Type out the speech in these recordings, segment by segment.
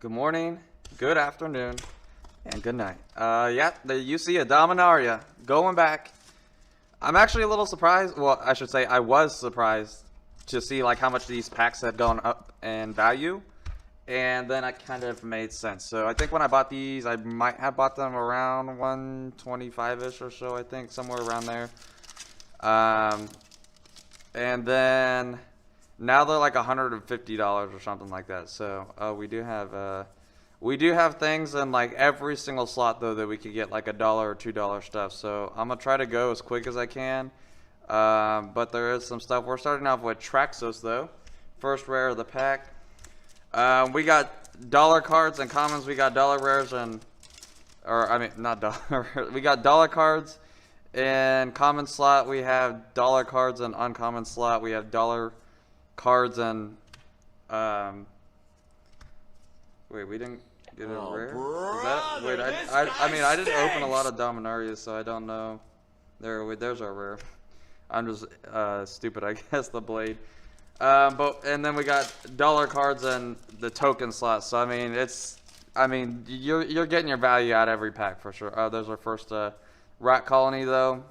good morning, good afternoon, and good night. Yeah, you see a Dominaria going back. I'm actually a little surprised. Well, I should say I was surprised to see like how much these packs had gone up in value, and then it kind of made sense. So I think when I bought these, I might have bought them around 125-ish or so. I think somewhere around there. And then now they're like $150 or something like that. So we do have things in like every single slot though that we could get like $1 or $2 stuff. So I'm gonna try to go as quick as I can. But there is some stuff. We're starting off with Traxos though. First rare of the pack. We got dollar cards and commons. We got dollar rares and, or I mean not dollar. We got dollar cards. In common slot, we have dollar cards, and uncommon slot, we have dollar cards and wait, we didn't get a rare? Is that, wait, I mean I didn't open a lot of Dominarias, so I don't know. There's our rare. I'm just stupid, I guess. The blade. And then we got dollar cards and the token slot. So I mean you're getting your value out of every pack for sure. There's our first Rat Colony though.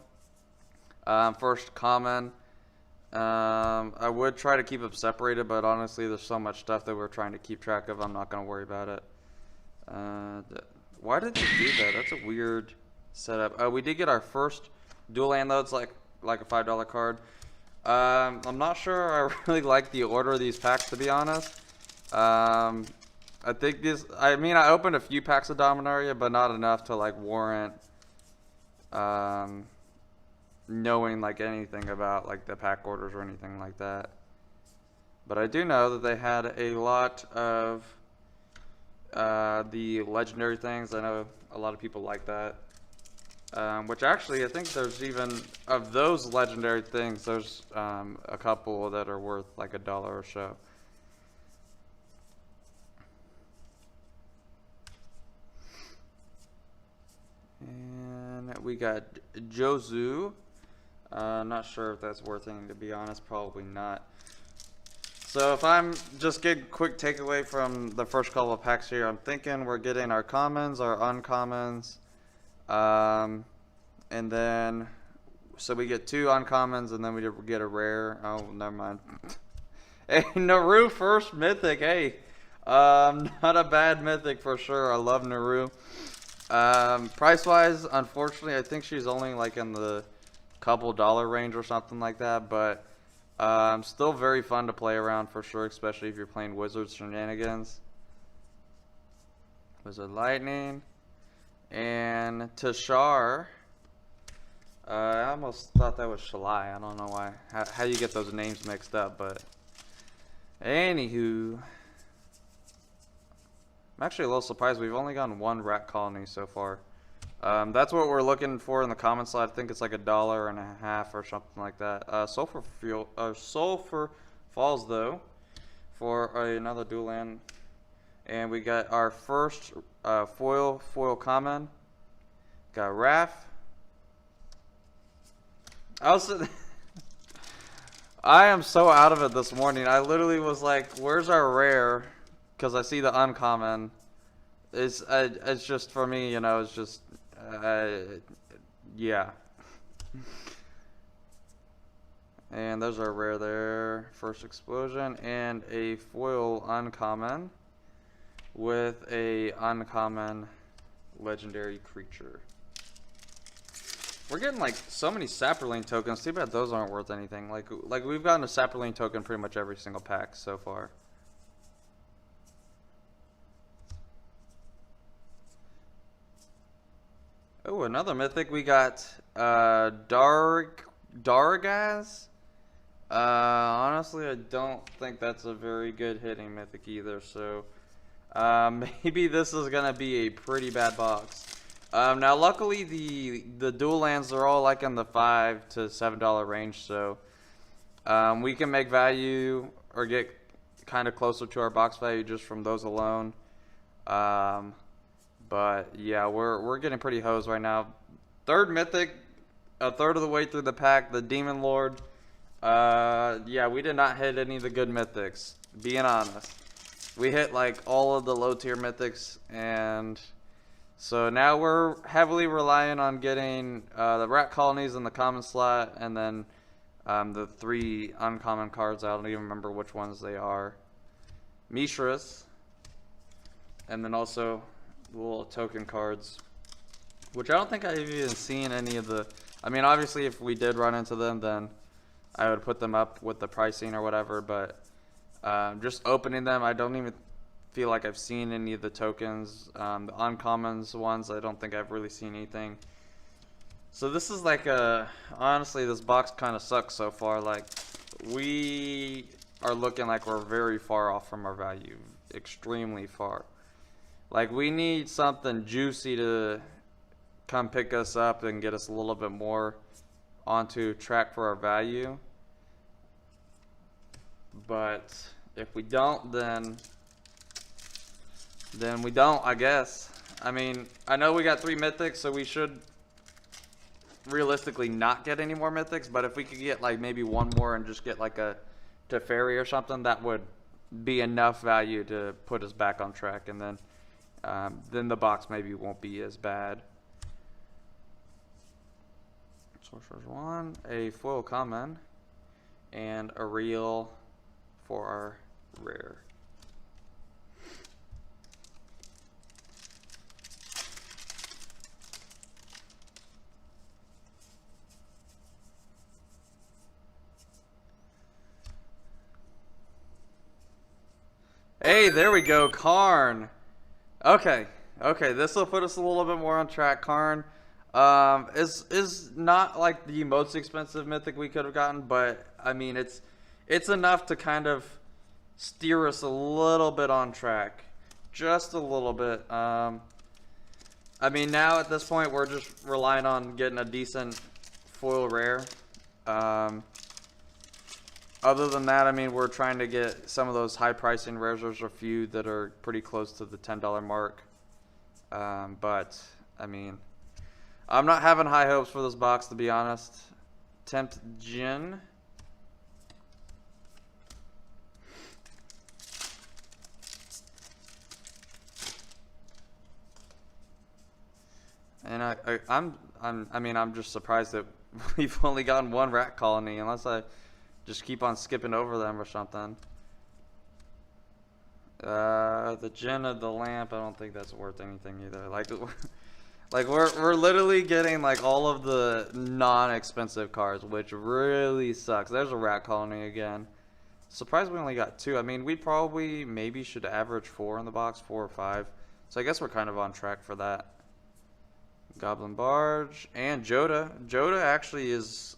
First common. I would try to keep them separated, but honestly there's so much stuff that we're trying to keep track of, I'm not going to worry about it. Why did they do that? That's a weird setup. We did get our first dual land though. It's like a $5 card. I'm not sure I really like the order of these packs, to be honest. I think I opened a few packs of Dominaria, but not enough to like warrant knowing like anything about like the pack orders or anything like that. But I do know that they had a lot of the legendary things. I know a lot of people like that. Which actually I think there's even, of those legendary things, there's a couple that are worth like $1 or so. And we got Jozu. Not sure if that's worth anything, to be honest. Probably not. So if I'm just getting quick takeaway from the first couple of packs here, I'm thinking we're getting our commons, our uncommons, and then so we get 2 uncommons, and then we get a rare. Oh, never mind. Hey, Naru first mythic. Hey, not a bad mythic for sure. I love Naru. Price wise, unfortunately, I think she's only like in the couple dollar range or something like that, but still very fun to play around for sure, especially if you're playing Wizard shenanigans. Wizard Lightning and Tashar. I almost thought that was Shalai. I don't know why. How you get those names mixed up, but anywho. I'm actually a little surprised we've only gotten 1 Rat Colony so far. That's what we're looking for in the common slot. I think it's like $1.50 or something like that. Sulfur Falls though, for another dual land, and we got our first foil common. Got Raph. I am so out of it this morning. I literally was like, "Where's our rare?" Because I see the uncommon. It's just for me, you know. It's just yeah. And there's our rare there. First explosion and a foil uncommon with a uncommon legendary creature. We're getting like so many Saproling tokens. Too bad those aren't worth anything. Like we've gotten a Saproling token pretty much every single pack so far. Oh, another mythic. We got Dargaz. Honestly, I don't think that's a very good hitting mythic either. So maybe this is gonna be a pretty bad box. Now, luckily, the dual lands are all like in the $5 to $7 range, so we can make value or get kind of closer to our box value just from those alone. But yeah, we're getting pretty hosed right now. Third mythic, a third of the way through the pack, the Demon Lord. Yeah, we did not hit any of the good mythics, being honest. we hit like all of the low tier mythics, and so now we're heavily relying on getting the rat colonies in the common slot, and then the 3 uncommon cards. I don't even remember which ones they are. Mishras, and then also little token cards, which I don't think I've even seen any of the. I mean, obviously, if we did run into them, then I would put them up with the pricing or whatever, but just opening them, I don't even feel like I've seen any of the tokens. The uncommons ones, I don't think I've really seen anything. So this is like honestly, this box kind of sucks so far. Like, we are looking like we're very far off from our value, extremely far. Like, we need something juicy to come pick us up and get us a little bit more onto track for our value. But if we don't, then we don't, I guess. I mean, I know we got 3 mythics, so we should realistically not get any more mythics, but if we could get like maybe 1 more and just get like a Teferi or something, that would be enough value to put us back on track, and then the box maybe won't be as bad. Sorcerer's 1, a foil common, and a reel for our rare. Hey, there we go, Karn. Okay, this will put us a little bit more on track. Karn is not like the most expensive mythic we could have gotten, but I mean it's enough to kind of steer us a little bit on track, just a little bit. I mean, now at this point we're just relying on getting a decent foil rare. Other than that, I mean, we're trying to get some of those high pricing rares. There's a few that are pretty close to the $10 mark. But, I mean, I'm not having high hopes for this box, to be honest. Tempt Jin. And I'm just surprised that we've only gotten 1 rat colony, unless I just keep on skipping over them or something. The Gin of the Lamp, I don't think that's worth anything either. Like we're literally getting like all of the non-expensive cards, which really sucks. There's a rat colony again. Surprised we only got 2. I mean, we probably maybe should average 4 in the box, 4 or 5. So I guess we're kind of on track for that. Goblin Barge and Joda. Joda actually is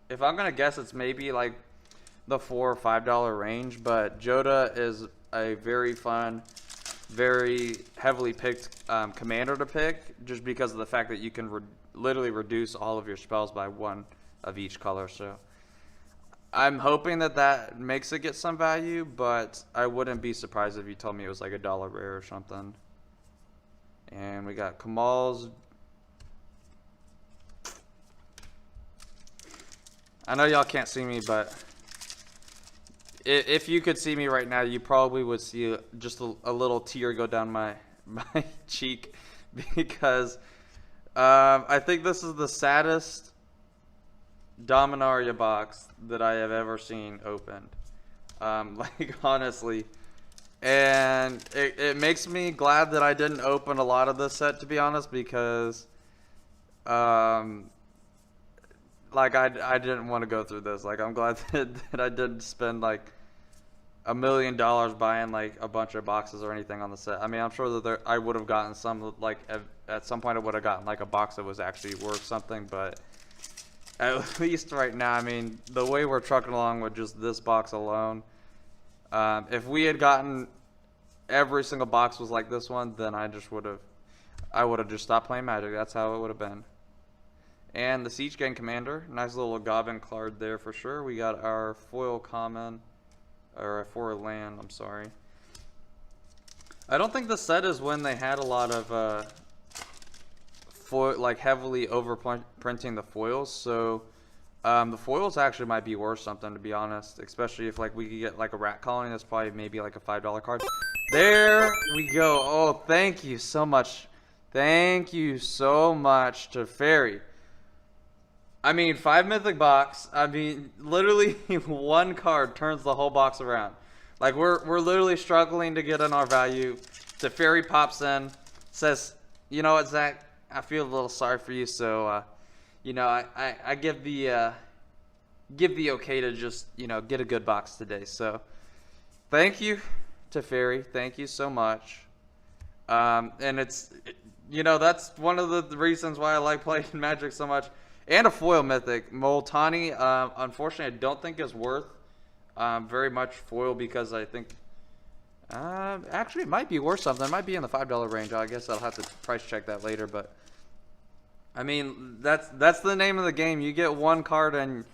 if I'm gonna guess, it's maybe like the $4 or $5 range, but Joda is a very fun, very heavily picked commander to pick, just because of the fact that you can literally reduce all of your spells by 1 of each color. So I'm hoping that makes it get some value, but I wouldn't be surprised if you told me it was like $1 rare or something. And we got Kamal's. I know y'all can't see me, but if you could see me right now, you probably would see just a little tear go down my cheek, because I think this is the saddest Dominaria box that I have ever seen opened. Like, honestly. And it makes me glad that I didn't open a lot of this set, to be honest, because like I didn't want to go through this. Like, I'm glad that I didn't spend like $1 million buying like a bunch of boxes or anything on the set. I mean, I'm sure that I would have gotten some, like at some point I would have gotten like a box that was actually worth something, but at least right now, I mean, the way we're trucking along with just this box alone, if we had gotten every single box was like this one, then I would have just stopped playing Magic. That's how it would have been. And the Siege Gang Commander, nice little Goblin card there for sure. We got our foil common, or a foil land, I'm sorry. I don't think the set is when they had a lot of foil, like heavily overprinting the foils. So The foils actually might be worth something, to be honest. Especially if like we could get like a rat colony. That's probably maybe like a $5 card. There we go. Oh, thank you so much. Thank you so much to Teferi. I mean, 5 Mythic Box. I mean, literally one card turns the whole box around. Like we're literally struggling to get in our value. Teferi pops in, says, "You know what, Zach? I feel a little sorry for you, so you know, I give the okay to just, you know, get a good box today." So thank you, Teferi. Thank you so much. And it's, you know, that's one of the reasons why I like playing Magic so much. And a foil mythic. Multani, unfortunately, I don't think is worth very much foil, because I think actually it might be worth something. It might be in the $5 range. I guess I'll have to price check that later, but I mean, that's the name of the game. You get one card and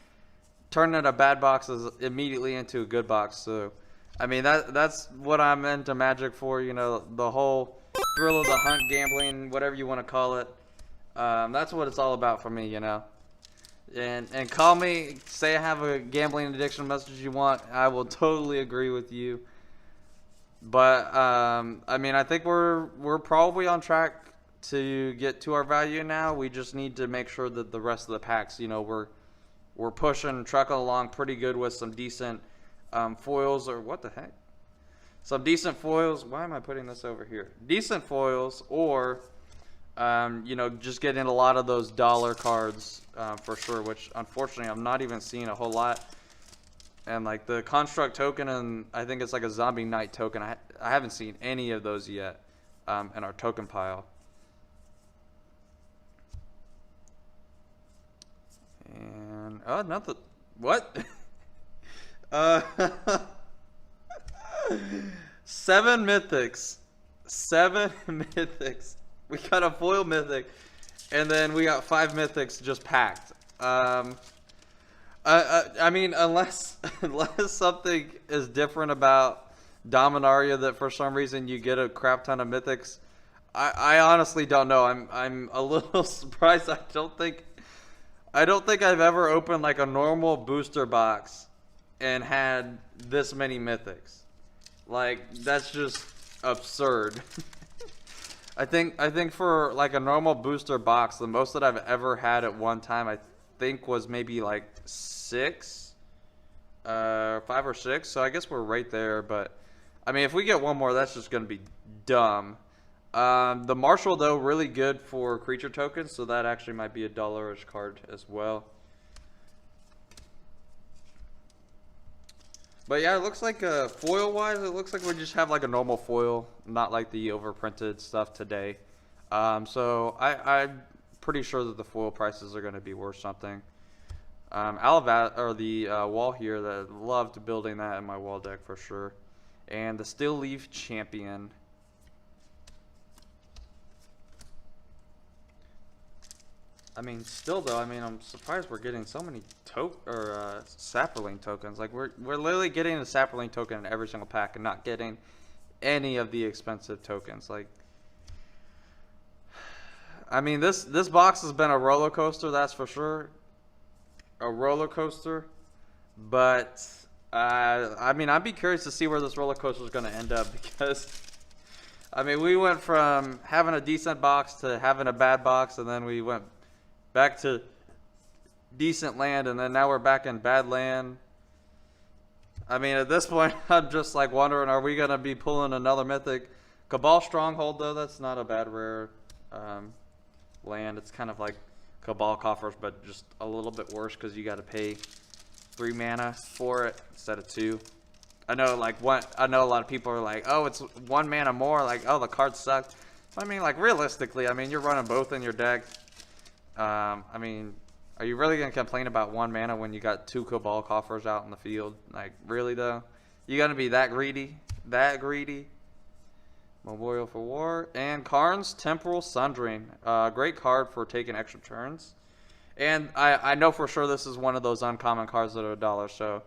turn it a bad box immediately into a good box. So I mean, that's what I'm into Magic for, you know, the whole thrill of the hunt, gambling, whatever you want to call it. That's what it's all about for me, you know. And call me, say I have a gambling addiction message you want, I will totally agree with you. But I mean, I think we're probably on track to get to our value now. We just need to make sure that the rest of the packs, you know, we're pushing, trucking along pretty good with some decent foils, or what the heck? Some decent foils. Why am I putting this over here? Decent foils, or you know, just getting a lot of those dollar cards for sure, which unfortunately I'm not even seeing a whole lot. And like the construct token, and I think it's like a zombie knight token, I haven't seen any of those yet in our token pile. And oh, not the what? 7 mythics. 7 mythics. We got a foil mythic, and then we got 5 mythics just packed. I mean, unless something is different about Dominaria, that for some reason you get a crap ton of mythics, I honestly don't know. I'm a little surprised. I don't think I've ever opened like a normal booster box and had this many mythics. Like, that's just absurd. I think for like a normal booster box, the most that I've ever had at one time, I think, was maybe like 6, 5 or 6. So I guess we're right there. But I mean, if we get one more, that's just gonna be dumb. The Marshal, though, really good for creature tokens, so that actually might be a $1-ish card as well. But yeah, it looks like foil-wise, it looks like we just have like a normal foil, not like the overprinted stuff today. So I'm pretty sure that the foil prices are going to be worth something. Alavat, or the wall here, that loved building that in my wall deck for sure. And the Still Leaf Champion. I mean, still though, I mean, I'm surprised we're getting so many Sapperling tokens. Like we're literally getting a Sapperling token in every single pack and not getting any of the expensive tokens. Like, I mean, this box has been a roller coaster, that's for sure. A roller coaster, but I mean, I'd be curious to see where this roller coaster is going to end up, because I mean, we went from having a decent box to having a bad box, and then we went back to decent land, and then now we're back in bad land. I mean, at this point, I'm just like wondering, are we going to be pulling another mythic? Cabal Stronghold, though, that's not a bad rare land. It's kind of like Cabal Coffers, but just a little bit worse, because you got to pay 3 mana for it instead of 2. I know, like, I know a lot of people are like, oh, it's 1 mana more, like, oh, the card sucked. I mean, like, realistically, I mean, you're running both in your deck. I mean, are you really going to complain about 1 mana when you got 2 Cabal Coffers out in the field? Like, really, though? You going to be that greedy? That greedy? Memorial for War. And Karn's Temporal Sundering. Great card for taking extra turns. And I know for sure this is one of those uncommon cards that are $1. So,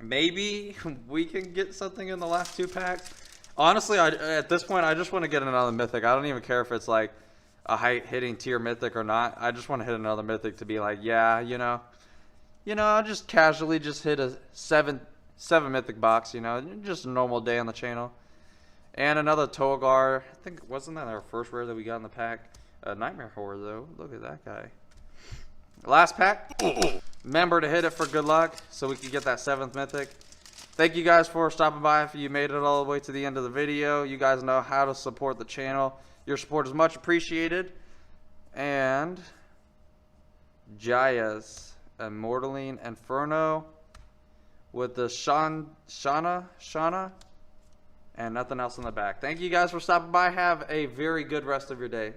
maybe we can get something in the last 2 packs. Honestly, at this point, I just want to get another mythic. I don't even care if it's like a hitting tier mythic or not. I just want to hit another mythic to be like, yeah, I'll just casually just hit a seven mythic box, just a normal day on the channel. And another Togar. I think, wasn't that our first rare that we got in the pack? Nightmare Horror, though. Look at that guy. Last pack. Remember to hit it for good luck so we can get that 7th mythic. Thank you guys for stopping by. If you made it all the way to the end of the video, you guys know how to support the channel. Your support is much appreciated. And Jaya's Immortaline Inferno with the Shauna, and nothing else in the back. Thank you guys for stopping by. Have a very good rest of your day.